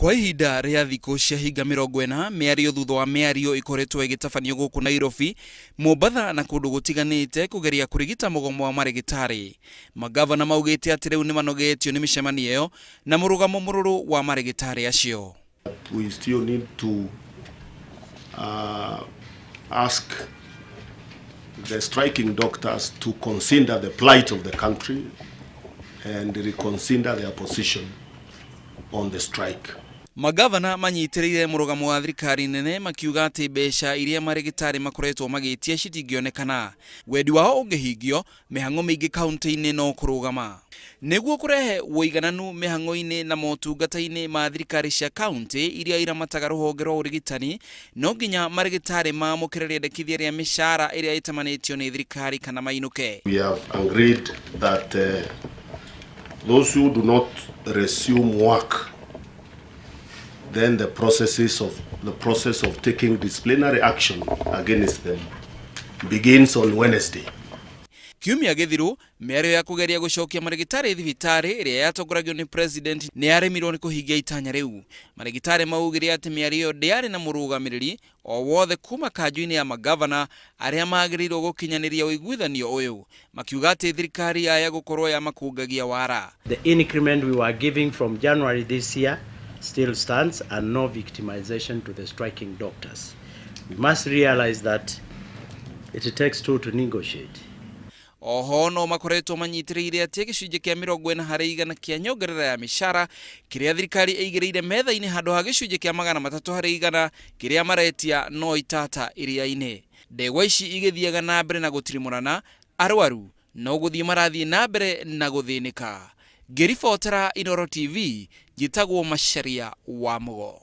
Kwa ihinda ria thikũ cia hinga 40 mĩario thutha wa mĩario ikoretwo ĩgĩtabanio gũkũ Nairobi, Mombasa na kũndũ gũtiganĩte kũgeria kũrigita mũgomo wa marigitari. Magavana maugĩte atĩ rĩu nĩ manogetio nĩ mĩcemanio ĩyo na mũrugamo mũrũrũ wa marigitari acio. We still need to ask the striking doctors to consider the plight of the country and reconsider their position on the strike. Magavana manyitĩrĩire mũrugamo wa thirikari nene makiuga atĩ mbeca iria marigitari makoretwo magĩtia citingĩonekana. Wendi wao ũngĩhingio, mĩhang'o mĩingĩ kaunti-inĩ no kũrũgama. Nĩguo kũrehe ũigananu mĩhang'o-inĩ na motungata-inĩ ma thirikari cia kaunti iria iramataga rũhonge rwa ũrigitani, no nginya marigitari maamũkĩre rĩendekithia rĩa mĩcara ĩrĩa ĩtamanĩtio nĩ thirikari kana mainũke. We have agreed that those who do not resume work, then the process of taking disciplinary action against them begins on Wednesday. Kiumia gĩthiru, mĩario ya kũgeria gũcokia marigitari thibitarĩ ĩrĩa yatongoragio nĩ president nĩ yaremirwo nĩ kũhingia itanya rĩu. Marigitari maugire atĩ mĩario ndĩarĩ na mũrũgamĩrĩri o wothe kuma kanjũ-inĩ ya magavana arĩa magĩrĩirwo gũkinyanĩria ũiguithanio ũyũ. Makiuga atĩ thirikari yaya gũkorwo ya makũngagia wara. The increment we were giving from January this year still stands and no victimization to the striking doctors. We must realize that it takes two to negotiate. Oho no makoretwo manyitĩrĩire atĩ gĩcunjĩ kĩa 40% kĩa nyongerera ya mĩcara kĩrĩa thirikari ĩigĩrĩire metha-inĩ handũ ha gĩcunjĩ kĩa 300% kĩrĩa maretia no itata iria-inĩ. Ndegwa ici igĩthiaga na mbere na gũtirimũrana, arwaru no gũthiĩ marathiĩ na mbere na gũthĩnĩka. Ngĩribotera Inooro TV, njĩtagwo Macharia wa Mugo.